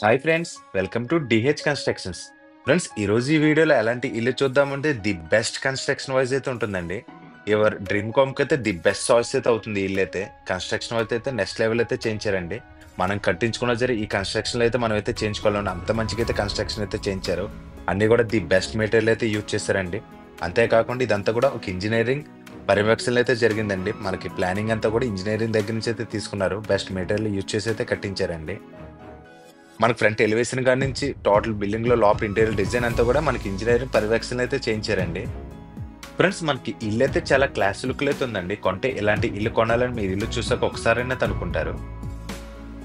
Hi friends, welcome to DH constructions. Friends, ఈరోజు ఈ వీడియోలో ఎలాంటి ఇల్లు చూద్దామంటే ది బెస్ట్ కన్స్ట్రక్షన్ వైజ్ అయితే ఉంటుందండి. ఎవర్ డ్రీమ్ కామ్కి అయితే ది బెస్ట్ చాయిస్ అయితే అవుతుంది. ఇల్లు అయితే కన్స్ట్రక్షన్ వైజ్ అయితే నెక్స్ట్ లెవెల్ అయితే చేయించారండి. మనం కట్టించుకున్న సరే ఈ కన్స్ట్రక్షన్లో అయితే మనం అయితే చేయించుకోవాలండి. అంత మంచిగా అయితే కన్స్ట్రక్షన్ అయితే చేయించారు. అన్నీ కూడా ది బెస్ట్ మెటీరియల్ అయితే యూజ్ చేశారండి. అంతేకాకుండా ఇదంతా కూడా ఒక ఇంజనీరింగ్ పర్యవేక్షణ అయితే జరిగిందండి. మనకి ప్లానింగ్ అంతా కూడా ఇంజనీరింగ్ దగ్గర నుంచి అయితే తీసుకున్నారు. బెస్ట్ మెటీరియల్ యూజ్ చేసి అయితే కట్టించారండి. మనకి ఫ్రంట్ ఎలివేషన్ కాడి నుంచి టోటల్ బిల్డింగ్ లో లోపల ఇంటీరియర్ డిజైన్ అంతా కూడా మనకి ఇంజనీరింగ్ పర్యవేక్షణ అయితే చేయించారండి. ఫ్రెండ్స్, మనకి ఇల్లు అయితే చాలా క్లాస్ లుక్ అయితే ఉందండి. కొంటే ఇలాంటి ఇల్లు కొనాలని మీరు ఇల్లు చూసాక ఒకసారైనా అనుకుంటారు.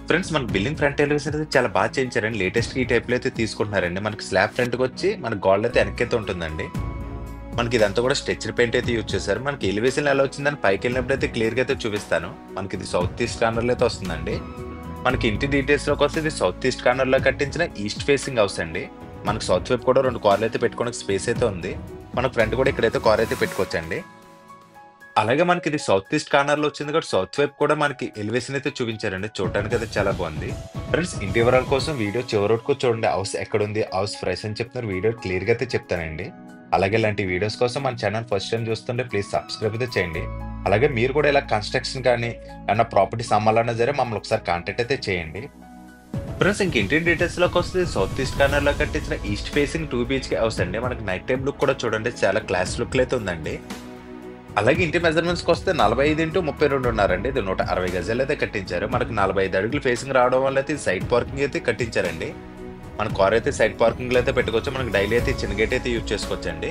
ఫ్రెండ్స్, మన బిల్డింగ్ ఫ్రంట్ ఎలివేషన్ అయితే చాలా బాగా చేయించారండి. లేటెస్ట్ ఈ టైప్ లో అయితే తీసుకుంటున్నారండి. మనకి స్లాబ్ ఫ్రంట్ కి వచ్చి మన గోల్డ్ అయితే వెనకైతే ఉంటుందండి. మనకి ఇదంతా కూడా స్ట్రెచర్ పెయింట్ అయితే యూజ్ చేశారు. మనకి ఎలివేషన్ ఎలా వచ్చిందని పైకి వెళ్ళినప్పుడు అయితే క్లియర్ గా అయితే చూపిస్తాను. మనకి ఇది సౌత్ ఈస్ట్ కార్నర్ లో అయితే వస్తుందండి. మనకి ఇంటి డీటెయిల్స్ లోకి వస్తే ఇది సౌత్ ఈస్ట్ కార్నర్ లో కట్టించిన ఈస్ట్ ఫేసింగ్ హౌస్ అండి. మనకి సౌత్ వైపు కూడా 2 కార్లు అయితే పెట్టుకోవడానికి స్పేస్ అయితే ఉంది. మనకు ఫ్రంట్ కూడా ఇక్కడైతే కార్ అయితే పెట్టుకోవచ్చండి. అలాగే మనకి ఇది సౌత్ ఈస్ట్ కార్నర్ లో వచ్చింది కాబట్టి సౌత్ వైపు కూడా మనకి ఎలివేషన్ అయితే చూపించారండి. చూడడానికి అయితే చాలా బాగుంది. ఫ్రెండ్స్, ఇంటి వివరాల కోసం వీడియో చివరి వరకు చూడండి. హౌస్ ఎక్కడ ఉంది, హౌస్ ప్రైస్ అని చెప్తున్నారు. వీడియో క్లియర్ గా అయితే చెప్తానండి. అలాగే ఇలాంటి వీడియోస్ కోసం మన ఛానల్ ఫస్ట్ టైం చూస్తుంటే ప్లీజ్ సబ్స్క్రైబ్ అయితే చేయండి. అలాగే మీరు కూడా ఇలా కన్స్ట్రక్షన్ కానీ ఏమన్నా ప్రాపర్టీస్ అమ్మాలన్నా సరే మమ్మల్ని ఒకసారి కాంటాక్ట్ అయితే చేయండి. ఫ్రెండ్స్, ఇంక ఇంటి డీటెయిల్స్ లోకి వస్తే సౌత్ ఈస్ట్ కార్నర్ లో కట్టించిన ఈస్ట్ ఫేసింగ్ 2 BHK హౌస్ అండి. మనకి నైట్ టైం లుక్ కూడా చూడండి చాలా క్లాస్ లుక్ అయితే ఉందండి. అలాగే ఇంటి మెజర్మెంట్స్కి వస్తే 45x32 ఉన్నారండి. ఇది 160 గజాలు అయితే కట్టించారు. మనకి 45 అడుగులు ఫేసింగ్ రావడం వల్ల అయితే సైడ్ పార్కింగ్ అయితే కట్టించారండి. మన కార్ అయితే సైడ్ పార్కింగ్ లో అయితే పెట్టుకోవచ్చు. మనకి డైలీ అయితే చిన్న గేట్ అయితే యూజ్ చేసుకోవచ్చండి.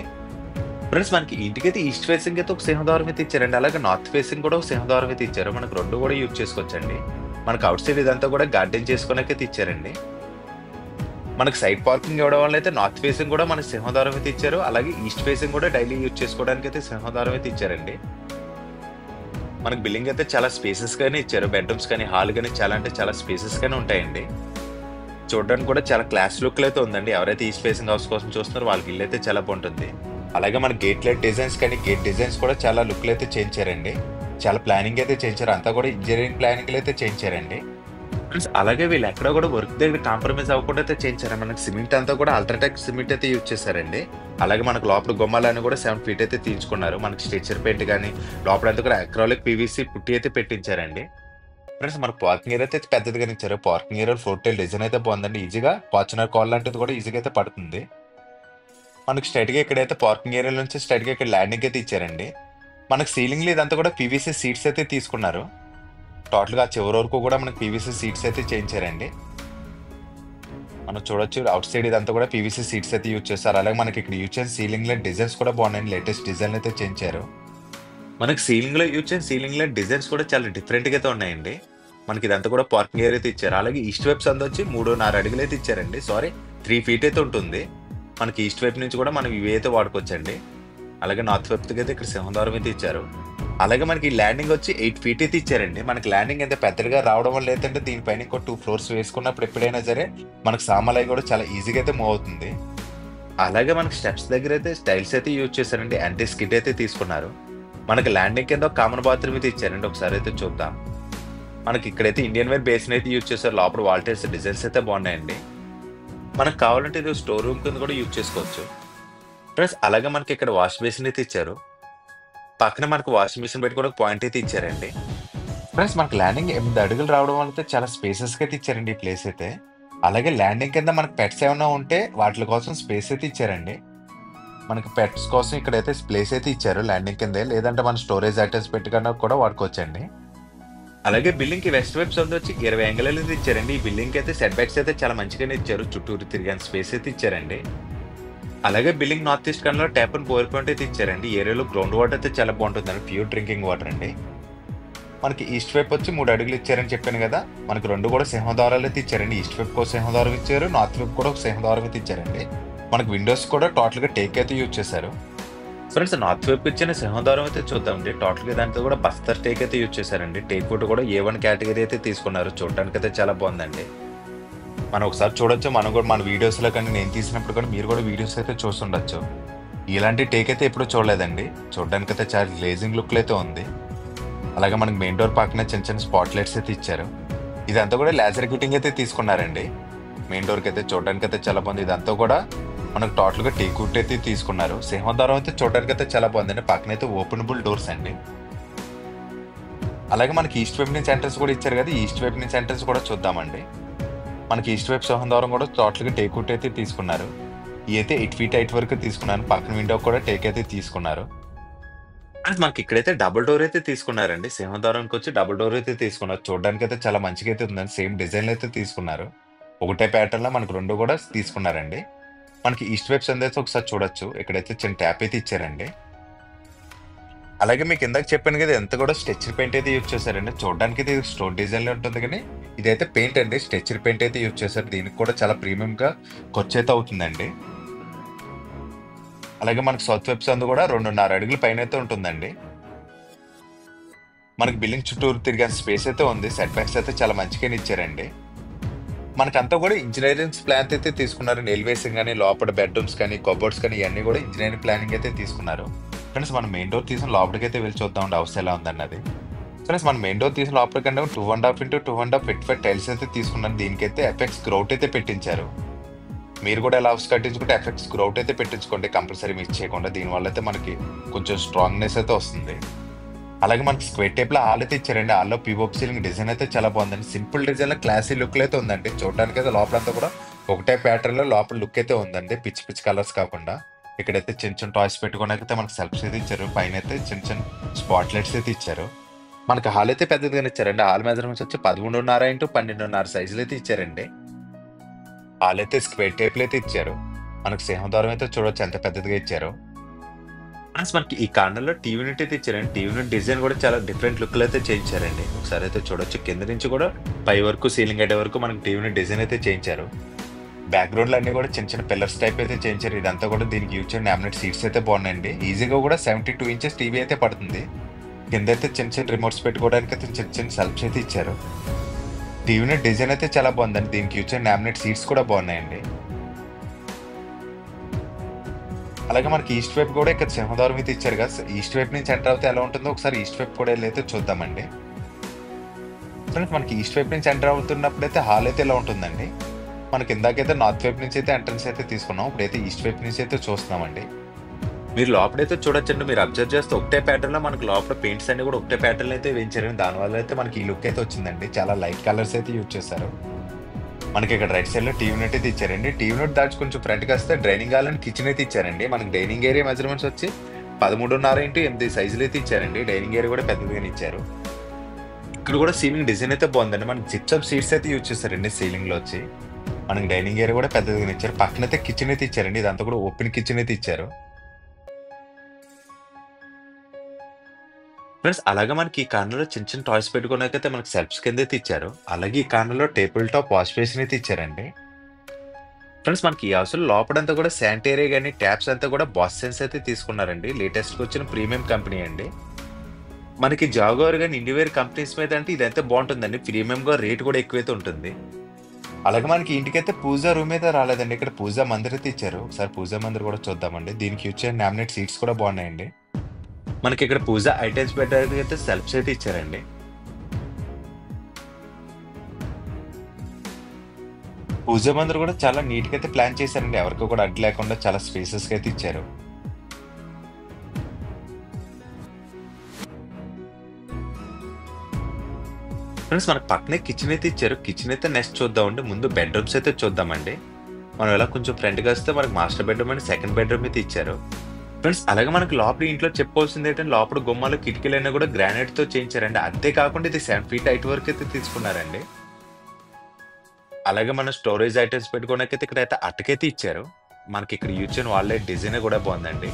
ఫ్రెండ్స్, మనకి ఇంటికి అయితే ఈస్ట్ ఫేసింగ్ అయితే ఒక సింహద్వారం అయితే ఇచ్చారండి. అలాగే నార్త్ ఫేసింగ్ కూడా ఒక సింహద్వారం అయితే ఇచ్చారు. మనకు 2 కూడా యూజ్ చేసుకోవచ్చండి. మనకి అవుట్ సైడ్ ఇదంతా కూడా గార్డెన్ చేసుకోవడానికి ఇచ్చారండి. మనకి సైడ్ పార్కింగ్ ఇవ్వడం వల్ల అయితే నార్త్ ఫేసింగ్ కూడా మనకి సింహద్వారం అయితే ఇచ్చారు. అలాగే ఈస్ట్ ఫేసింగ్ కూడా డైలీ యూజ్ చేసుకోవడానికి అయితే సింహద్వారం అయితే ఇచ్చారండి. మనకి బిల్డింగ్ అయితే చాలా స్పేసెస్ గానే ఇచ్చారు. బెడ్రూమ్స్ కానీ హాల్ కానీ చాలా అంటే చాలా స్పేసెస్ గానే ఉంటాయండి. చూడడానికి కూడా చాలా క్లాస్ లుక్ అయితే ఉందండి. ఎవరైతే ఈస్ట్ ఫేసింగ్ హౌస్ కోసం చూస్తున్నారో వాళ్ళకి ఇల్లు అయితే చాలా బాగుంటుంది. అలాగే మన గేట్ లైట్ డిజైన్స్ కానీ గేట్ డిజైన్స్ కూడా చాలా లుక్లు అయితే చేయించారండి. చాలా ప్లానింగ్ అయితే చేయించారు. అంతా కూడా ఇంజనీరింగ్ ప్లానింగ్ అయితే చేయించారండి. ఫ్రెండ్స్, అలాగే వీళ్ళు ఎక్కడ కూడా వర్క్ దగ్గర కాంప్రమైజ్ అవ్వకుండా అయితే చేయించారు. మనకి సిమెంట్ అంతా కూడా అల్ట్రాటెక్ సిమెంట్ అయితే యూజ్ చేశారండి. అలాగే మనకు లోపల గుమ్మాలని కూడా 7 feet అయితే తీయించుకున్నారు. మనకి స్ట్రెచర్ పెయింట్ కానీ లోపలంతా కూడా అక్రాలిక్ పీవీసీ పుట్టి అయితే పెట్టించారండి. ఫ్రెండ్స్, మనకు పార్కింగ్ ఏరియా అయితే పెద్దదిగానే ఇచ్చారు. పార్కింగ్ ఏరియా 4 tail డిజైన్ అయితే బాగుందండి. ఈజీగా ఫార్చునర్ కాల్ లాంటిది కూడా ఈజీగా అయితే పడుతుంది. మనకి స్ట్రైట్ గా ఇక్కడైతే పార్కింగ్ ఏరియా నుంచి స్ట్రైట్ గా ఇక్కడ ల్యాండింగ్ అయితే ఇచ్చారండి. మనకి సీలింగ్ లో ఇదంతా కూడా పీవీసీ సీట్స్ అయితే తీసుకున్నారు. టోటల్ గా చివరి వరకు కూడా మనకి పీవీసీ సీట్స్ అయితే చేయించారండి. మనం చూడొచ్చు అవుట్ సైడ్ ఇదంతా కూడా పీవీసీ సీట్స్ అయితే యూజ్ చేస్తారు. అలాగే మనకి ఇక్కడ యూజ్ చేసిన సీలింగ్ లో డిజైన్స్ కూడా బాగున్నాయి. లేటెస్ట్ డిజైన్ అయితే చేయించారు. మనకి సీలింగ్ లో యూజ్ చేసిన సీలింగ్ లో డిజైన్స్ కూడా చాలా డిఫరెంట్ గా అయితే ఉన్నాయండి. మనకి ఇదంతా కూడా పార్కింగ్ ఏరియా అయితే ఇచ్చారు. అలాగే ఈస్ట్ వైపు సందు వచ్చి 3.5 అడుగులు అయితే ఇచ్చారండి. సారీ, 3 feet అయితే ఉంటుంది. మనకి ఈస్ట్ వైపు నుంచి కూడా మనం ఇవి అయితే వాడుకోవచ్చండి. అలాగే నార్త్ వైపు అయితే ఇక్కడ సింహద్వారం అయితే ఇచ్చారు. అలాగే మనకి ల్యాండింగ్ వచ్చి 8 feet అయితే ఇచ్చారండి. మనకి ల్యాండింగ్ అయితే పెద్దగా రావడం వల్ల ఏంటంటే దీనిపైన ఇంకో 2 floors వేసుకున్నప్పుడు ఎప్పుడైనా సరే మనకి సామాన్లు కూడా చాలా ఈజీగా అయితే మూవ్ అవుతుంది. అలాగే మనకి స్టెప్స్ దగ్గర అయితే స్టైల్స్ అయితే యూజ్ చేశారండి. యాంటీ స్కిడ్ అయితే తీసుకున్నారు. మనకి ల్యాండింగ్ కింద ఒక కామన్ బాత్రూమ్ అయితే ఇచ్చారండి. ఒకసారి అయితే చూద్దాం. మనకి ఇక్కడైతే ఇండియన్ వేర్ బేసిన్ అయితే యూజ్ చేశారు. లోపల వాల్టేజ్ డిజైన్స్ అయితే బాగున్నాయండి. మనకు కావాలంటే ఇది స్టోర్ రూమ్ కింద కూడా యూజ్ చేసుకోవచ్చు. ప్లస్ అలాగే మనకి ఇక్కడ వాష్ బేసిన్ అయితే ఇచ్చారు. పక్కన మనకు వాషింగ్ మిషన్ పెట్టుకోవడానికి పాయింట్ అయితే ఇచ్చారండి. ప్లస్ మనకి ల్యాండింగ్ 8 అడుగులు రావడం వల్ల అయితే చాలా స్పేసెస్ అయితే ఇచ్చారండి ఈ ప్లేస్ అయితే. అలాగే ల్యాండింగ్ కింద మనకి పెట్స్ ఏమైనా ఉంటే వాటి కోసం స్పేస్ అయితే ఇచ్చారండి. మనకి పెట్స్ కోసం ఇక్కడైతే ప్లేస్ అయితే ఇచ్చారు ల్యాండింగ్ కిందే. లేదంటే మన స్టోరేజ్ ఐటమ్స్ పెట్టుకున్నా కూడా వాడుకోవచ్చండి. అలాగే బిల్డింగ్ కి వెస్ట్ వైపు సొంత వచ్చి 20 యాంగిల్ అయితే ఇచ్చారండి. ఈ బిల్డింగ్ కి అయితే సెట్ బ్యాక్స్ అయితే చాలా మంచిగానే ఇచ్చారు. చుట్టూరు తిరిగాని స్పేస్ అయితే ఇచ్చారండి. అలాగే బిల్డింగ్ నార్త్ ఈస్ట్ కార్నర్ లో ట్యాప్ అండ్ పవర్ పాయింట్ అయితే ఇచ్చారండి. ఈ ఏరియాలో గ్రౌండ్ వాటర్ అయితే చాలా బాగుంటుందండి. ప్యూర్ డ్రింకింగ్ వాటర్ అండి. మనకి ఈస్ట్ వైపు వచ్చి 3 అడుగులు ఇచ్చారని చెప్పాను కదా. మనకి 2 కూడా సింహద్వారాలు అయితే ఇచ్చారండి. ఈస్ట్ వైపు ఒక సింహద్వారం ఇచ్చారు, నార్త్ వైపు కూడా ఒక సింహద్వారం అయితే ఇచ్చారండి. మనకి విండోస్ కూడా టోటల్ గా టేక్ అయితే యూజ్ చేశారు. ఫ్రెండ్స్, నార్త్ వైపు ఇచ్చిన సింహద్వారం అయితే చూద్దామండి. టోటల్ గా దాంతో కూడా బస్తర్ టేక్ అయితే యూజ్ చేశారండి. టేక్ వుడ్ కూడా A1 కేటగిరీ అయితే తీసుకున్నారు. చూడడానికి అయితే చాలా బాగుందండి. మనం ఒకసారి చూడొచ్చు. మనం కూడా మన వీడియోస్ లో కానీ నేను తీసినప్పుడు కానీ మీరు కూడా వీడియోస్ అయితే చూస్తుండొచ్చు. ఇలాంటి టేక్ అయితే ఎప్పుడు చూడలేదండి. చూడడానికి అయితే చాలా గ్లేజింగ్ లుక్ అయితే ఉంది. అలాగే మనకి మెయిన్ డోర్ పక్కన చిన్న చిన్న స్పాట్ లైట్స్ అయితే ఇచ్చారు. ఇదంతా కూడా లేజర్ ఫిట్టింగ్ అయితే తీసుకున్నారండి. మెయిన్ డోర్కి అయితే చూడడానికి అయితే చాలా బాగుంది. ఇదంతా కూడా మనకు టోటల్ గా టీకుడ్ అయితే తీసుకున్నారు. సింహద్వారం అయితే చూడడానికి అయితే చాలా బాగుందండి. పక్కన అయితే ఓపెనబుల్ డోర్స్ అండి. అలాగే మనకి ఈస్ట్ వైపు నుంచి ఎంట్రన్స్ కూడా ఇచ్చారు కదా, ఈస్ట్ వైపు నుంచి ఎంట్రన్స్ కూడా చూద్దామండి. మనకి ఈస్ట్ వైపు సింహద్వారం కూడా టోటల్ గా టేకుడ్ అయితే తీసుకున్నారు. ఈ అయితే 8 feet హైట్ వరకు తీసుకున్నారు. పక్కన విండో కూడా టేక్ అయితే తీసుకున్నారు. అండ్ మనకి ఇక్కడైతే డబుల్ డోర్ అయితే తీసుకున్నారండి. సింహద్వారానికి వచ్చి డబుల్ డోర్ అయితే తీసుకున్నారు. చూడడానికి అయితే చాలా మంచిగా అయితే ఉందండి. సేమ్ డిజైన్ అయితే తీసుకున్నారు. ఒకటే ప్యాటర్న్ లో మనకు 2 కూడా తీసుకున్నారండి. మనకి ఈస్ట్ వైపు సంది అయితే ఒకసారి చూడొచ్చు. ఇక్కడైతే చిన్న ట్యాప్ అయితే ఇచ్చారండి. అలాగే మీకు ఇందాక చెప్పాను కదా, ఎంత కూడా స్ట్రెచర్ పెయింట్ అయితే యూజ్ చేశారండి. చూడడానికి ఇది స్టోన్ డిజైన్ లో ఉంటుంది కానీ ఇదైతే పెయింట్ అండి. స్ట్రెచర్ పెయింట్ అయితే యూజ్ చేశారు. దీనికి కూడా చాలా ప్రీమియం గా ఖర్చు అయితే అవుతుందండి. అలాగే మనకి సౌత్ వెబ్ సందు కూడా 2.5 అడుగుల పైన అయితే ఉంటుందండి. మనకి బిల్డింగ్ చుట్టూరు తిరిగే స్పేస్ అయితే ఉంది. సెట్ బ్యాక్స్ అయితే చాలా మంచిగానే ఇచ్చారండి. మనకంతా కూడా ఇంజనీరింగ్ ప్లాన్ అయితే తీసుకున్నారండి. ఎలివేషన్ కానీ లోపల బెడ్రూమ్స్ కానీ కబోర్డ్స్ కానీ ఇవన్నీ కూడా ఇంజనీరింగ్ ప్లానింగ్ అయితే తీసుకున్నారు. ఫ్రెండ్స్ మనం మెయిన్ డోర్ తీసిన లోపలికి అయితే వెళ్ళి చూద్దామండి హౌస్ ఎలా ఉందన్నది. ఫ్రెండ్స్ మనం మెయిన్ డోర్ తీసిన లోపలికంటే 2.5 into 2.5 ఫిట్ టైల్స్ అయితే తీసుకున్నాను. దీనికైతే ఎఫెక్ట్స్ గ్రౌట్ అయితే పెట్టించారు. మీరు కూడా ఎలా హౌస్ కట్టించుకుంటే ఎఫెక్ట్స్ గ్రౌట్ అయితే పెట్టించుకోండి కంపల్సరీ మిస్ చేయకుండా. దీనివల్ల అయితే మనకి కొంచెం స్ట్రాంగ్నెస్ అయితే వస్తుంది. అలాగే మనకి స్క్వేర్ టైప్ లో హాల్ అయితే ఇచ్చారండి. హాల్లో పీఓపీ సీలింగ్ డిజైన్ అయితే చాలా బాగుందండి. సింపుల్ డిజైన్ లో క్లాసీ లుక్ అయితే ఉందండి. చూడడానికి అయితే లోపలంతా కూడా ఒకటే ప్యాటర్న్ లో లోపల లుక్ అయితే ఉందండి. పిచ్చి పిచ్చి కలర్స్ కాకుండా. ఇక్కడైతే చిన్న చిన్న టాయ్స్ పెట్టుకోవడానికి మనకి సెల్ఫ్స్ అయితే ఇచ్చారు. పైన అయితే చిన్న చిన్న స్పాట్ లైట్స్ అయితే ఇచ్చారు. మనకి హాల్ అయితే పెద్దదిగానే ఇచ్చారండి. హాల్ మెజర్మెంట్స్ వచ్చి 11.5 into 12.5 సైజులు అయితే ఇచ్చారండి. హాల్ అయితే స్క్వేర్ టైప్ లో అయితే ఇచ్చారు. మనకి సింహద్వారం అయితే చూడొచ్చు ఎంత పెద్దదిగా ఇచ్చారు. ఫ్రెండ్స్ మనకి ఈ కార్నర్ లో టీవీ యూనిట్ అయితే ఇచ్చారండి. టీవీ యూనిట్ డిజైన్ కూడా చాలా డిఫరెంట్ లుక్ లో అయితే చేయించారండి. ఒకసారి అయితే చూడొచ్చు. కింద నుంచి కూడా పై వరకు సీలింగ్ అయ్యే వరకు మనకి టీవీ యూనిట్ డిజైన్ అయితే చేయించారు. బ్యాక్గ్రౌండ్ లో అన్ని కూడా చిన్న చిన్న పిల్లర్స్ టైప్ అయితే చేయించారు. ఇదంతా కూడా దీనికి యూజ్ చేసిన లామినేట్ సీట్స్ అయితే బాగున్నాయండి. ఈజీగా కూడా 72 inches టీవీ అయితే పడుతుంది. కింద అయితే చిన్న చిన్న రిమోట్స్ పెట్టుకోవడానికి అయితే చిన్న చిన్న సెల్ఫ్స్ అయితే ఇచ్చారు. టీవీ యూనిట్ డిజైన్ అయితే చాలా బాగుందండి. దీనికి యూజ్ చేసిన లామినేట్ సీట్స్ కూడా బాగున్నాయండి. అలాగే మనకి ఈస్ట్ వైపు కూడా ఇక్కడ సింహద్వారం అయితే ఇచ్చారు కదా, ఈస్ట్ వైపు నుంచి ఎంటర్ అవుతే ఎలా ఉంటుందో ఒకసారి ఈస్ట్ వైపు కూడా వెళ్ళైతే చూద్దామండి. ఫ్రెండ్స్ మనకి ఈస్ట్ వైపు నుంచి ఎంటర్ అవుతున్నప్పుడు అయితే హాల్ అయితే ఎలా ఉంటుందండి. మనకి ఇందాకైతే నార్త్ వైపు నుంచి అయితే ఎంట్రన్స్ అయితే తీసుకున్నాం. ఇప్పుడైతే ఈస్ట్ వైపు నుంచి అయితే చూస్తున్నామండి. మీరు లోపలైతే చూడొచ్చండి. మీరు అబ్జర్వ్ చేస్తే ఒకటే ప్యాటర్న్ లో మనకి లోపల పెయింట్స్ అన్ని కూడా ఒకటే ప్యాటర్న్ అయితే వేయించారు. దానివల్ల అయితే మనకి ఈ లుక్ అయితే వచ్చిందండి. చాలా లైట్ కలర్స్ అయితే యూజ్ చేశారు. మనకి ఇక్కడ రైట్ సైడ్ లో టీవీ యూనిట్ అయితే ఇచ్చారండి. టీవీ యూనిట్ దాచి కొంచెం ఫ్రంట్ కి వస్తే డ్రైనింగ్ హాల్ అండ్ కిచెన్ అయితే ఇచ్చారండి. మనకి డైనింగ్ ఏరియా మెజర్మెంట్స్ వచ్చి 13.5 into 8 సైజులు అయితే ఇచ్చారండి. డైనింగ్ ఏరియా కూడా పెద్దదిగానే ఇచ్చారు. ఇక్కడ కూడా సీలింగ్ డిజైన్ అయితే బాగుందండి. మనకి జిప్సమ్ సీట్స్ అయితే యూజ్ చేశారండి సీలింగ్ లో వచ్చి. మనకి డైనింగ్ ఏరియా కూడా పెద్దదిగానే ఇచ్చారు. పక్కన అయితే కిచెన్ అయితే ఇచ్చారండి. ఇదంతా కూడా ఓపెన్ కిచెన్ అయితే ఇచ్చారు. ఫ్రెండ్స్ అలాగే మనకి ఈ కార్నర్ లో చిన్న చిన్న టాయ్స్ పెట్టుకోవడానికైతే మనకి సెల్ఫ్స్ కింద అయితే ఇచ్చారు. అలాగే ఈ కార్నర్ లో టేబుల్ టాప్ వాష్ బేసిన్ అయితే ఇచ్చారండి. ఫ్రెండ్స్ మనకి ఈ హౌస్ లో లోపలంతా కూడా శానిటరీ కానీ ట్యాప్స్ అంతా కూడా బాస్ సెన్స్ అయితే తీసుకున్నారండి. లేటెస్ట్ గా వచ్చిన ప్రీమియం కంపెనీ అండి. మనకి జాగోర్ కానీ ఇండివేర్ కంపెనీస్ మీద అంటే ఇదైతే బాగుంటుందండి. ప్రీమియం గా రేట్ కూడా ఎక్కువైతే ఉంటుంది. అలాగే మనకి ఇంటికైతే పూజా రూమ్ అయితే రాలేదండి. ఇక్కడ పూజా మందిర్ అయితే ఇచ్చారు. ఒకసారి పూజా మందిర్ కూడా చూద్దామండి. దీనికి యూజ్ చేసిన లామినేట్ సీట్స్ కూడా బాగున్నాయండి. మనకి ఇక్కడ పూజా ఐటమ్స్ పెట్టడానికి అయితే సెల్ఫ్స్ అయితే ఇచ్చారండి. పూజా మందిర్ కూడా చాలా నీట్ గా అయితే ప్లాన్ చేశారండి. ఎవరికి కూడా అడ్డు లేకుండా చాలా స్పేసెస్ గా అయితే ఇచ్చారు. ఫ్రెండ్స్ మనకి పక్కనే కిచెన్ అయితే ఇచ్చారు. కిచెన్ అయితే నెక్స్ట్ చూద్దామండి. ముందు బెడ్రూమ్స్ అయితే చూద్దామండి. మనం ఎలా కొంచెం ఫ్రంట్ గా వస్తే మనకి master bedroom and second bedroom అయితే ఇచ్చారు. ఫ్రెండ్స్ అలాగే మనకి లోపల ఇంట్లో చెప్పుకోవాల్సింది ఏంటంటే లోపల గుమ్మాలు కిటికీలైనా కూడా గ్రానైట్ తో చేయించారండి. అంతేకాకుండా ఇది 7 feet హైట్ వరకు అయితే తీసుకున్నారండి. అలాగే మనం స్టోరేజ్ ఐటమ్స్ పెట్టుకోవడానికి అయితే ఇక్కడ అయితే అటకైతే ఇచ్చారు. మనకి ఇక్కడ యూజ్ చేసిన వాళ్ళ డిజైన్ కూడా బాగుందండి.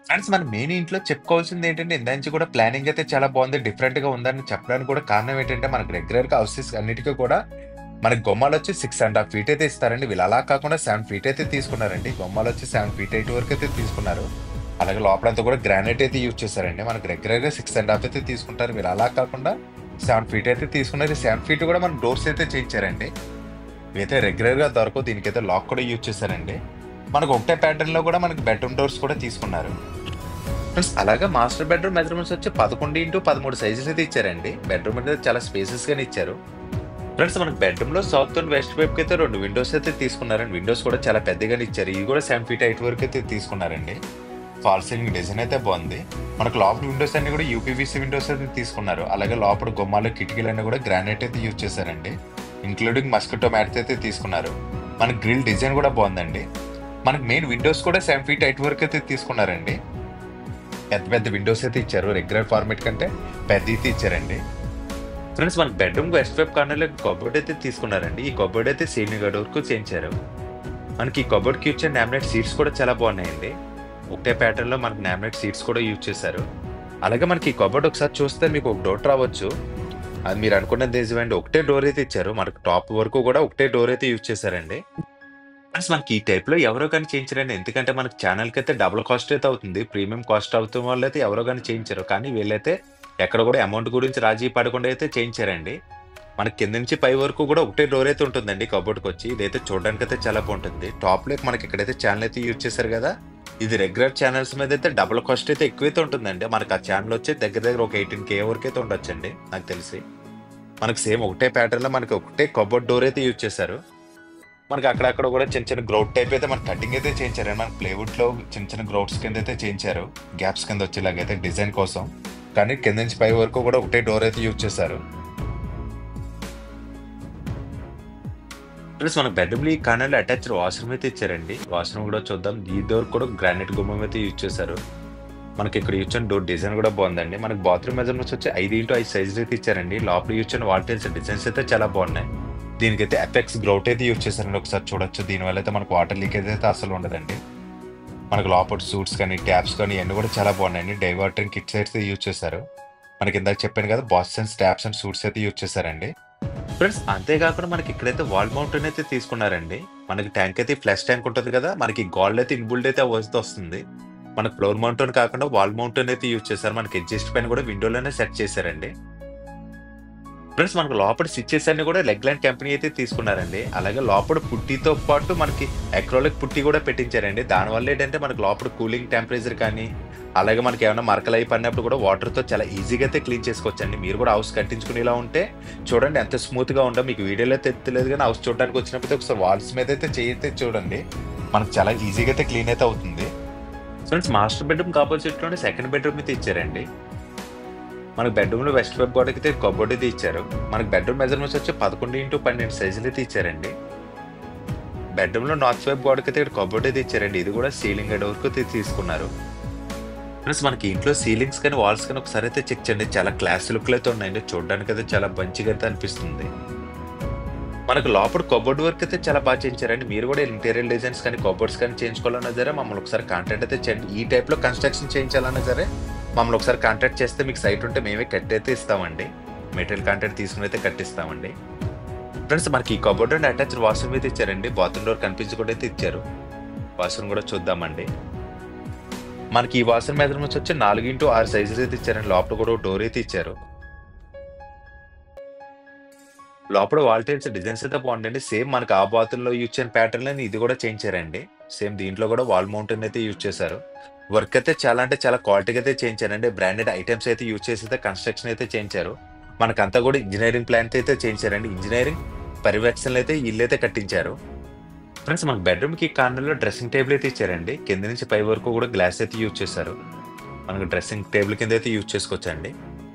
ఫ్రెండ్స్ మన మెయిన్ ఇంట్లో చెప్పుకోవాల్సింది ఏంటంటే ఇందా నుంచి కూడా ప్లానింగ్ అయితే చాలా బాగుంది, డిఫరెంట్ గా ఉందని చెప్పడానికి కూడా కారణం ఏంటంటే మనకి రెగ్యులర్ గా హౌసెస్ అన్నిటికీ కూడా మనకి గుమ్మాలు వచ్చి 6.5 feet అయితే ఇస్తారండి. వీళ్ళు అలా కాకుండా 7 feet అయితే తీసుకున్నారండి. గుమ్మాలు వచ్చి 7 feet హైట్ వరకు అయితే తీసుకున్నారు. అలాగే లోపలంతా కూడా గ్రానైట్ అయితే యూజ్ చేశారండి. మనకి రెగ్యులర్ గా 6.5 అయితే తీసుకుంటారు. వీళ్ళు అలా కాకుండా 7 feet అయితే తీసుకున్నారు. 7 feet కూడా మన డోర్స్ అయితే చేయించారండి. ఇవైతే రెగ్యులర్ గా దొరకవు. దీనికైతే లాక్ కూడా యూజ్ చేశారండి. మనకు ఒకటే ప్యాటర్న్ లో కూడా మనకి బెడ్రూమ్ డోర్స్ కూడా తీసుకున్నారు. ఫ్రెండ్స్ అలాగే మాస్టర్ బెడ్రూమ్ మెజర్మెంట్స్ వచ్చి 11 into 13 సైజెస్ అయితే ఇచ్చారండి. బెడ్రూమ్ అనేది చాలా స్పేసెస్ గానే ఇచ్చారు. ఫ్రెండ్స్ మనకు బెడ్రూమ్‌లో సౌత్ అండ్ వెస్ట్ వైపుకి అయితే 2 విండోస్ అయితే తీసుకున్నారండి. విండోస్ కూడా చాలా పెద్దగానే ఇచ్చారు. ఇవి కూడా 7 ఫీట్ హైట్ వరకు అయితే తీసుకున్నారండి. ఫాల్ సీలింగ్ డిజైన్ అయితే బాగుంది. మనకు లోపల విండోస్ అన్ని కూడా యూపీవీసీ విండోస్ అయితే తీసుకున్నారు. అలాగే లోపల గుమ్మాలు, కిటికీలన్నీ కూడా గ్రానైట్ అయితే యూజ్ చేశారండి. ఇంక్లూడింగ్ మస్కిటో మ్యాట్స్ అయితే తీసుకున్నారు. మనకి గ్రిల్ డిజైన్ కూడా బాగుందండి. మనకి మెయిన్ విండోస్ కూడా 7 ఫీట్ హైట్ వరకు అయితే తీసుకున్నారండి. పెద్ద పెద్ద విండోస్ అయితే ఇచ్చారు. రెగ్యులర్ ఫార్మేట్ కంటే పెద్ద అయితే ఇచ్చారండి. ఫ్రెండ్స్ మనకి బెడ్రూమ్ వెస్ట్ వైపు కార్నర్లో కబోర్డ్ అయితే తీసుకున్నారండి. ఈ కబోర్డ్ అయితే సీలింగ్ వరకు చేయించారు. మనకి ఈ కబోర్డ్కి ఇచ్చే నామినేట్ సీట్స్ కూడా చాలా బాగున్నాయండి. ఒకటే ప్యాటర్న్ లో మనకి నామినేట్ సీట్స్ కూడా యూజ్ చేశారు. అలాగే మనకి ఈ కబోర్డ్ ఒకసారి చూస్తే మీకు ఒక డోర్ రావచ్చు. అది మీరు అనుకున్నది నిజమండి. ఒకటే డోర్ అయితే ఇచ్చారు. మనకి టాప్ వరకు కూడా ఒకటే డోర్ అయితే యూజ్ చేశారండి. ఫ్రెండ్స్ మనకి ఈ టైప్ లో ఎవరో కానీ చేయించారండి. ఎందుకంటే మనకి ఛానల్ కి అయితే డబుల్ కాస్ట్ అయితే అవుతుంది. ప్రీమియం కాస్ట్ అవుతున్న వాళ్ళు అయితే ఎవరో కానీ చేయించారు. కానీ వీళ్ళైతే ఎక్కడ కూడా అమౌంట్ గురించి రాజీ పడకుండా అయితే చేయించారండి. మనకి కింద నుంచి పై వరకు కూడా ఒకటే డోర్ అయితే ఉంటుందండి కబోర్డ్కి వచ్చి. ఇదైతే చూడడానికి అయితే చాలా బాగుంటుంది. టాప్ లో మనకి ఇక్కడైతే ఛానల్ అయితే యూజ్ చేశారు కదా. ఇది రెగ్యులర్ ఛానల్స్ మీద అయితే డబుల్ కాస్ట్ అయితే ఎక్కువైతే ఉంటుందండి. మనకి ఆ ఛానల్ వచ్చి దగ్గర దగ్గర ఒక 18K వరకు అయితే ఉండొచ్చండి నాకు తెలిసి. మనకి సేమ్ ఒకటే ప్యాటర్న్ లో మనకి ఒకటే కబోర్డ్ డోర్ అయితే యూజ్ చేశారు. మనకి అక్కడక్కడ కూడా చిన్న చిన్న గ్రౌట్ టైప్ అయితే మనకి కటింగ్ అయితే చేయించారు. మనకి ప్లేవుడ్ లో చిన్న చిన్న గ్రౌట్స్ కింద అయితే చేయించారు. గ్యాప్స్ కింద వచ్చేలాగైతే డిజైన్ కోసం. కానీ కింద నుంచి పై వరకు కూడా ఒకటే డోర్ అయితే యూజ్ చేశారు. ప్లస్ మన బెడ్రూమ్ లో ఈ కార్నర్ లో అటాచ్డ్ వాష్రూమ్ అయితే ఇచ్చారండి. వాష్రూమ్ కూడా చూద్దాం. ఈ డోర్ కూడా గ్రానైట్ గుమ్మం అయితే యూజ్ చేశారు. మనకి ఇక్కడ యూజ్ డోర్ డిజైన్ కూడా బాగుందండి. మనకి బాత్రూమ్ మెజర్మెంట్స్ వచ్చి 5x5 సైజ్ అయితే ఇచ్చారండి. లోపల యూజ్ వాల్ టైల్స్ డిజైన్స్ అయితే చాలా బాగున్నాయి. దీనికైతే ఎఫెక్స్ గ్రౌట్ అయితే యూజ్ చేశారండి. ఒకసారి చూడొచ్చు. దీనివల్ల అయితే మనకు వాటర్ లీకేజ్ అయితే అసలు ఉండదండి. మనకు లోపల సూట్స్ కానీ ట్యాప్స్ కానీ ఇవన్నీ కూడా చాలా బాగున్నాయండి. డైవర్టింగ్ కిట్స్ అయితే యూజ్ చేశారు. మనకి ఇందాక చెప్పాను కదా, బాస్టన్స్ ట్యాప్స్ అండ్ సూట్స్ అయితే యూజ్ చేశారండి. ఫ్రెండ్స్ అంతేకాకుండా మనకి ఇక్కడైతే వాల్ మౌంటైన్ అయితే తీసుకున్నారండి. మనకి ట్యాంక్ అయితే ఫ్లష్ ట్యాంక్ ఉంటుంది కదా, మనకి గోల్డ్ అయితే ఇన్బుల్డ్ అయితే వస్తుంది. మనకి ఫ్లోర్ మౌంటైన్ కాకుండా వాల్ మౌంటైన్ అయితే యూజ్ చేశారు. మనకి అడ్జస్ట్ పైన కూడా విండోలోనే సెట్ చేశారండి. ఫ్రెండ్స్ మనకు లోపల స్విచ్చెస్ అన్ని కూడా లెగ్లాండ్ కంపెనీ అయితే తీసుకున్నారండి. అలాగే లోపల పుట్టితో పాటు మనకి అక్రోలిక్ పుట్టి కూడా పెట్టించారండి. దానివల్ల ఏంటంటే మనకి లోపల కూలింగ్ టెంపరేచర్ కానీ, అలాగే మనకి ఏమైనా మరకలు అయి పడినప్పుడు కూడా వాటర్తో చాలా ఈజీగా అయితే క్లీన్ చేసుకోవచ్చండి. మీరు కూడా హౌస్ కట్టించుకునేలా ఉంటే చూడండి ఎంత స్మూత్గా ఉండో. మీకు వీడియోలో అయితే తెలియదు కానీ హౌస్ చూడడానికి వచ్చినప్పుడు ఒకసారి వాల్స్ మీద అయితే చేయతే చూడండి. మనకు చాలా ఈజీగా అయితే క్లీన్ అయితే అవుతుంది. ఫ్రెండ్స్ మాస్టర్ బెడ్రూమ్ ఆపోజిట్ లోనే సెకండ్ బెడ్రూమ్ అయితే ఇచ్చారండి. మనకి బెడ్రూమ్ లో వెస్ట్ వైపు గోడకి అయితే కబోర్డ్ అయితే ఇచ్చారు. మనకి బెడ్రూమ్ మెజర్మెంట్స్ వచ్చి 11x12 సైజులు అయితే ఇచ్చారండి. బెడ్రూమ్ లో నార్త్ వైపు గోడకి అయితే కబోర్డ్ అయితే ఇచ్చారండి. ఇది కూడా సీలింగ్ వరకు అయితే తీసుకున్నారు. ప్లస్ మనకి ఇంట్లో సీలింగ్స్ కానీ వాల్స్ కానీ ఒకసారి అయితే చెక్ చేయండి. చాలా క్లాస్ లుక్ అయితే ఉన్నాయండి. చూడడానికి అయితే చాలా మంచిగా అయితే అనిపిస్తుంది. మనకు లోపల కబోర్డ్ వర్క్ అయితే చాలా బాగా చేయించారండి. మీరు కూడా ఇంటీరియర్ డిజైన్స్ కానీ కబోర్డ్స్ కానీ చేయించుకోవాలన్నా సరే మమ్మల్ని ఒకసారి కాంటాక్ట్ అయితే చేయండి. ఈ టైప్ లో కన్స్ట్రక్షన్ చేయించాలన్నా సరే మమ్మల్ని ఒకసారి కాంటాక్ట్ చేస్తే మీకు సైట్ ఉంటే మేమే కట్టి అయితే ఇస్తామండి. మెటీరియల్ కాంటాక్ట్ తీసుకుని అయితే కట్టిస్తామండి. ఫ్రెండ్స్ మనకి ఈ కబోర్డ్ అండ్ అటాచ్డ్ వాష్రూమ్ అయితే ఇచ్చారండి. బాత్రూమ్ డోర్ కనిపించకుండా అయితే ఇచ్చారు. వాష్రూమ్ కూడా చూద్దామండి. మనకి ఈ వాష్రూమ్ మెజర్మెంట్స్ వచ్చి 4x6 సైజెస్ అయితే ఇచ్చారండి. లోపల కూడా డోర్ అయితే ఇచ్చారు. లోపల వాల్ టైల్స్ డిజైన్స్ అయితే బాగుండండి. సేమ్ మనకి ఆ బాత్రూమ్ లో యూజ్ చేయని ప్యాటర్న్ ఇది కూడా చేయించారండి. సేమ్ దీంట్లో కూడా వాల్ మౌంటైన్ అయితే యూజ్ చేశారు. వర్క్ అయితే చాలా అంటే చాలా క్వాలిటీగా అయితే చేయించారండి. బ్రాండెడ్ ఐటమ్స్ అయితే యూజ్ చేసి అయితే కన్స్ట్రక్షన్ అయితే చేయించారు. మనకంతా కూడా ఇంజనీరింగ్ ప్లాన్ అయితే చేయించారండి. ఇంజనీరింగ్ పర్యవేక్షణలు అయితే ఇల్లు అయితే కట్టించారు. ఫ్రెండ్స్ మనకి బెడ్రూమ్ కి కార్నర్ లో డ్రెస్సింగ్ టేబుల్ అయితే ఇచ్చారండి. కింద నుంచి పై వరకు కూడా గ్లాస్ అయితే యూజ్ చేశారు. మనకి డ్రెస్సింగ్ టేబుల్ కింద అయితే యూజ్ చేసుకోవచ్చండి.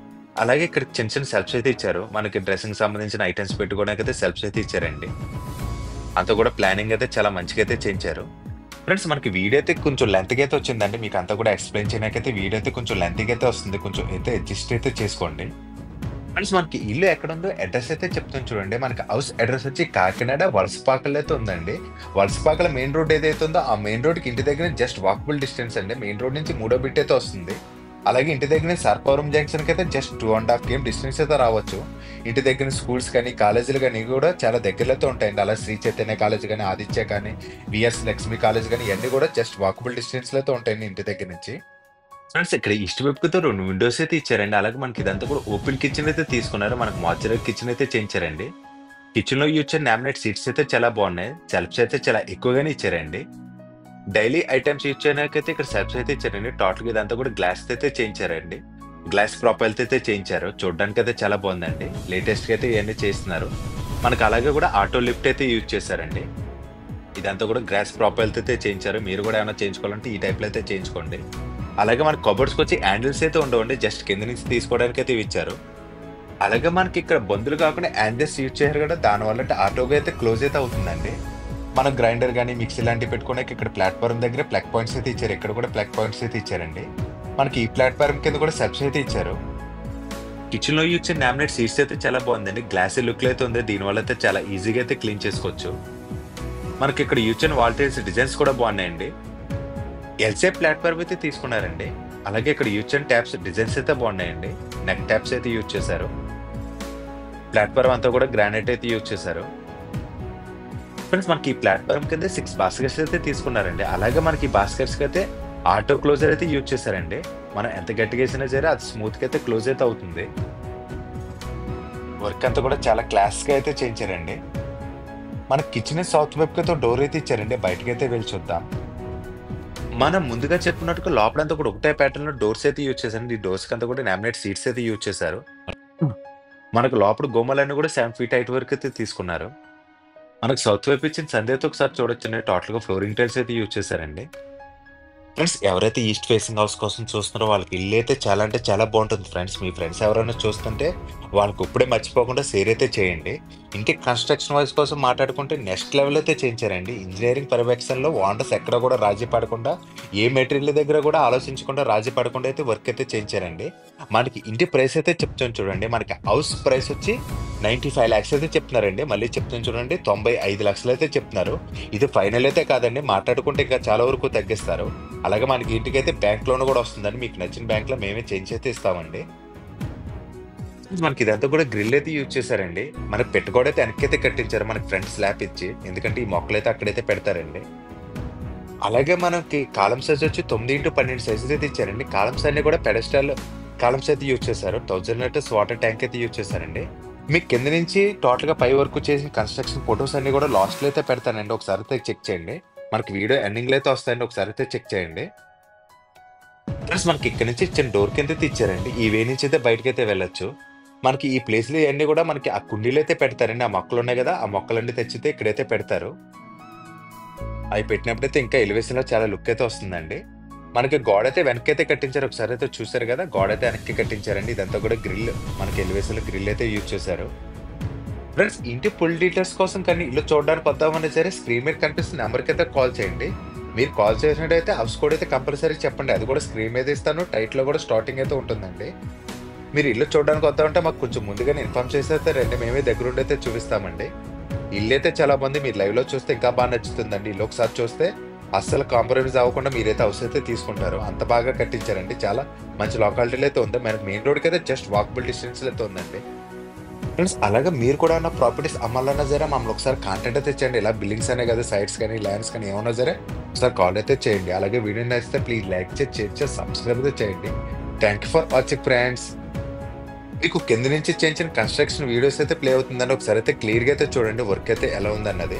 అలాగే ఇక్కడ చిన్న చిన్న సెల్ఫ్స్ అయితే ఇచ్చారు. మనకి డ్రెస్సింగ్ సంబంధించిన ఐటమ్స్ పెట్టుకోవడానికి అయితే సెల్ఫ్స్ అయితే ఇచ్చారండి. అంతా కూడా ప్లానింగ్ అయితే చాలా మంచిగా అయితే చేయించారు. ఫ్రెండ్స్ మనకి వీడియో అయితే కొంచెం లెంత్గా అయితే వచ్చిందండి. మీకు అంతా కూడా ఎక్స్ప్లెయిన్ చేయడానికైతే వీడియో అయితే కొంచెం లెంత్గా అయితే వస్తుంది. కొంచెం అయితే అడ్జస్ట్ అయితే చేసుకోండి. ఫ్రెండ్స్ మనకి ఇల్లు ఎక్కడ ఉందో అడ్రస్ అయితే చెప్తాను చూడండి. మనకి హౌస్ అడ్రస్ వచ్చి కాకినాడ వలసపాకలు అయితే ఉందండి. వలసపాకల మెయిన్ రోడ్ ఏదైతే ఉందో ఆ మెయిన్ రోడ్కి ఇంటి దగ్గర జస్ట్ వాకబుల్ డిస్టెన్స్ అండి. మెయిన్ రోడ్ నుంచి 3వ బిట్ అయితే వస్తుంది. అలాగే ఇంటి దగ్గర సర్పవరం జంక్షన్కి అయితే జస్ట్ 2.5 km డిస్టెన్స్ అయితే రావచ్చు. ఇంటి దగ్గర స్కూల్స్ కానీ కాలేజీలు కానీ కూడా చాలా దగ్గరలో అయితే ఉంటాయండి. అలా శ్రీ చైతన్య కాలేజ్ కానీ, ఆదిత్య కానీ, విఎస్ లక్ష్మి కాలేజ్ కానీ ఇవన్నీ కూడా జస్ట్ వాకబుల్ డిస్టెన్స్లో అయితే ఉంటాయండి ఇంటి దగ్గర నుంచి. ఫ్రెండ్స్ ఇక్కడ ఈస్ట్ వైపుతో 2 విండోస్ అయితే ఇచ్చారండి. అలాగే మనకి ఇదంతా కూడా ఓపెన్ కిచెన్ అయితే తీసుకున్నారు. మనకి మాడ్యులర్ కిచెన్ అయితే చేయించారండి. కిచెన్ లో యూజ్ చేసిన లామినేట్ సీట్స్ అయితే చాలా బాగున్నాయి. సెల్ఫ్స్ అయితే చాలా ఎక్కువగానే ఇచ్చారండి. డైలీ ఐటమ్స్ యూజ్ చేయడానికైతే ఇక్కడ సెల్ఫ్స్ అయితే ఇచ్చారండి. టోటల్ ఇదంతా కూడా గ్లాస్ అయితే చేయించారండి. గ్లాస్ ప్రొఫైల్స్ అయితే చేయించారు. చూడడానికి అయితే చాలా బాగుందండి. లేటెస్ట్ గా అయితే ఇవన్నీ చేస్తున్నారు. మనకు అలాగే కూడా ఆటో లిఫ్ట్ అయితే యూజ్ చేశారండి. ఇదంతా కూడా గ్రాస్ ప్రాపర్‌లతో అయితే చేయించారు. మీరు కూడా ఏమైనా చేయించుకోవాలంటే ఈ టైప్‌లో అయితే చేయించుకోండి. అలాగే మనకి కబోర్డ్స్‌కొచ్చి హ్యాండిల్స్ అయితే ఉండవండి. జస్ట్ కింద నుంచి తీసుకోవడానికి అయితే ఇచ్చారు. అలాగే మనకి ఇక్కడ బందులు కాకుండా హ్యాండిల్స్ యూజ్ చేశారు కదా! దానివల్ల అంటే ఆటోగా అయితే క్లోజ్ అయితే అవుతుందండి. మనం గ్రైండర్ గాని, మిక్సీ లాంటివి పెట్టుకోవడానికి ఇక్కడ ప్లాట్‌ఫార్మ్ దగ్గర ప్లగ్ పాయింట్స్ అయితే ఇచ్చారు. ఇక్కడ కూడా ప్లగ్ పాయింట్స్ అయితే ఇచ్చారండి. మనకి ఈ ప్లాట్‌ఫార్మ్ కింద కూడా స్టెప్స్ అయితే ఇచ్చారు. కిచెన్‌లో యూజ్ చేసిన లామినేట్ సీట్స్ అయితే చాలా బాగుందండి. గ్లాసీ లుక్‌లో అయితే ఉంది. దీనివల్ల అయితే చాలా ఈజీగా అయితే క్లీన్ చేసుకోవచ్చు. మనకి ఇక్కడ యూజ్ చేసిన వాల్ టైల్స్ డిజైన్స్ కూడా బాగున్నాయండి. ఎల్ షేప్ ప్లాట్‌ఫార్మ్ అయితే తీసుకున్నారండి. అలాగే ఇక్కడ యూజ్ చేసిన ట్యాప్స్ డిజైన్స్ అయితే బాగున్నాయండి. నెక్ ట్యాప్స్ అయితే యూజ్ చేశారు. ప్లాట్‌ఫార్మ్ అంతా కూడా గ్రానైట్ అయితే యూజ్ చేశారు. ఫ్రెండ్స్ మనకి ఈ ప్లాట్‌ఫార్మ్ కింద 6 బాస్కెట్స్ అయితే తీసుకున్నారండి. అలాగే మనకి ఈ బాస్కెట్స్‌కి అయితే ఆటో క్లోజర్ అయితే యూజ్ చేశారండి. మనం ఎంత గట్టిగా వేసినా సరే అది స్మూత్‌గా అయితే క్లోజ్ అయితే అవుతుంది. వర్క్ అంతా కూడా చాలా క్లాస్‌గా అయితే చేయించారండి. మన కిచెన్ సౌత్ వైపుకి అయితే డోర్ అయితే ఇచ్చారండి. బయటకైతే వెళ్ళి చూద్దాం. మనం ముందుగా చెప్పుకున్నట్టుగా లోపలంతా కూడా ఒకటే ప్యాటర్న్‌లో డోర్స్ అయితే యూజ్ చేశారండి. ఈ డోర్స్‌కి అంతా కూడా లామినేట్ సీట్స్ అయితే యూజ్ చేశారు. మనకు లోపల గుమ్మాలన్నీ కూడా 7 ఫీట్ హైట్ వరకు అయితే తీసుకున్నారు. మనకు సౌత్ వైపు ఇచ్చిన సంది అయితే ఒకసారి చూడొచ్చండి. టోటల్‌గా ఫ్లోరింగ్ టైల్స్ అయితే యూజ్ చేశారండి. ఫ్రెండ్స్ ఎవరైతే ఈస్ట్ ఫేసింగ్ హౌస్ కోసం చూస్తున్నారో వాళ్ళకి ఇల్లు అయితే చాలా అంటే చాలా బాగుంటుంది ఫ్రెండ్స్. మీ ఫ్రెండ్స్ ఎవరైనా చూస్తుంటే వాళ్ళకి ఇప్పుడే మర్చిపోకుండా షేర్ అయితే చేయండి. ఇంటి కన్స్ట్రక్షన్ వైజ్ కోసం మాట్లాడుకుంటే నెక్స్ట్ లెవెల్ అయితే చేయించారండి. ఇంజనీరింగ్ పర్యవేక్షణలో ఓనర్స్ ఎక్కడ కూడా రాజీ పడకుండా ఏ మెటీరియల్ దగ్గర కూడా ఆలోచించకుండా రాజీ పడకుండా అయితే వర్క్ అయితే చేయించారండి. మనకి ఇంటి ప్రైస్ అయితే చెప్తాను చూడండి. మనకి హౌస్ ప్రైస్ వచ్చి 95 lakhs అయితే చెప్తున్నారండి. మళ్ళీ చెప్తాను చూడండి 95 లక్షలు అయితే చెప్తున్నారు. ఇది ఫైనల్ అయితే కాదండి. మాట్లాడుకుంటే ఇంకా చాలా వరకు తగ్గిస్తారు. అలాగే మనకి ఇంటికైతే బ్యాంక్ లోన్ కూడా వస్తుందండి. మీకు నచ్చిన బ్యాంక్ లో మేమే చేంజ్ అయితే ఇస్తామండి. మనకి ఇదంతా కూడా గ్రిల్ అయితే యూజ్ చేశారండి. మనకి పెట్టుకోవడం అయితే వెనకైతే కట్టించారు. మనకి ఫ్రంట్ స్లాబ్ ఇచ్చి, ఎందుకంటే ఈ మొక్కలు అయితే అక్కడైతే పెడతారండి. అలాగే మనకి కాలమ్స్ సైజ్ వచ్చి 9x12 సైజెస్ అయితే ఇచ్చారండి. కాలమ్స్ అన్ని కూడా పెడస్టల్ కాలమ్స్ అయితే యూజ్ చేశారు. 1000 లీటర్స్ వాటర్ ట్యాంక్ అయితే యూజ్ చేశారండి. మీకు కింద నుంచి టోటల్ గా పై వరకు చేసిన కన్స్ట్రక్షన్ ఫొటోస్ అన్ని కూడా లాస్ట్ లో అయితే పెడతానండి. ఒకసారి అయితే చెక్ చేయండి. మనకి వీడియో ఎండింగ్ లో అయితే వస్తాయండి. ఒకసారి అయితే చెక్ చేయండి. ప్లస్ మనకి ఇక్కడ నుంచి చిన్న డోర్ కింద అయితే ఇచ్చారండి. ఈ వే నుంచి అయితే బయటకి అయితే వెళ్ళొచ్చు. మనకి ఈ ప్లేస్లు ఇవన్నీ కూడా మనకి ఆ కుండీలు అయితే పెడతారండి. ఆ మొక్కలు ఉన్నాయి కదా, ఆ మొక్కలన్నీ తెచ్చితే ఇక్కడైతే పెడతారు. అవి పెట్టినప్పుడైతే ఇంకా ఎలివేషన్ లో చాలా లుక్ అయితే వస్తుందండి. మనకి గోడ అయితే వెనకైతే కట్టించారు. ఒకసారి అయితే చూసారు కదా, గోడ అయితే వెనక్కి కట్టించారండి. ఇదంతా కూడా గ్రిల్, మనకి ఎలివేషన్ లో గ్రిల్ అయితే యూజ్ చేశారు. ఫ్రెండ్స్ ఇంటి ఫుల్ డీటెయిల్స్ కోసం కానీ ఇల్లు చూడడానికి వద్దామన్నా సరే స్క్రీన్ మీద కనిపిస్తున్న నెంబర్కి అయితే కాల్ చేయండి. మీరు కాల్ చేసినట్టయితే హౌస్ కోడ్ అయితే కంపల్సరీ చెప్పండి. అది కూడా స్క్రీన్ మీద ఇస్తాను. టైట్లో కూడా స్టార్టింగ్ అయితే ఉంటుందండి. మీరు ఇల్లు చూడడానికి వద్దామంటే మాకు కొంచెం ముందుగానే ఇన్ఫార్మ్ చేసేస్తే రండి, మేమే దగ్గరుండి అయితే చూపిస్తామండి. ఇల్లు అయితే చాలా మంది మీరు లైవ్ లో చూస్తే ఇంకా బాగా నచ్చుతుందండి. ఇల్లు ఒకసారి చూస్తే అస్సలు కాంప్రమైజ్ అవ్వకుండా మీరైతే హౌస్ అయితే తీసుకుంటారు. అంత బాగా కట్టించారండి. చాలా మంచి లొకాలిటీలో అయితే ఉంది. మనకి మెయిన్ రోడ్కి అయితే జస్ట్ వాకబుల్ డిస్టెన్స్ అయితే ఉందండి. ఫ్రెండ్స్ అలాగే మీరు కూడా ఉన్న ప్రాపర్టీస్ అమ్మాలన్నా సరే మమ్మల్ని ఒకసారి కాంటాక్ట్ అయితే చేయండి. ఇలా బిల్డింగ్స్ అనే కదా, సైట్స్ కానీ ల్యాండ్స్ కానీ ఏమన్నా సరే ఒకసారి కాల్ అయితే చేయండి. అలాగే వీడియో నచ్చితే ప్లీజ్ లైక్ చేసి షేర్ చేసి సబ్స్క్రైబ్ అయితే చేయండి. Thank you for watching friends. మీకు కింద నుంచి చేయించిన కన్స్ట్రక్షన్ వీడియోస్ అయితే ప్లే అవుతుందండి. ఒకసారి అయితే క్లియర్గా అయితే చూడండి వర్క్ అయితే ఎలా ఉందన్నది.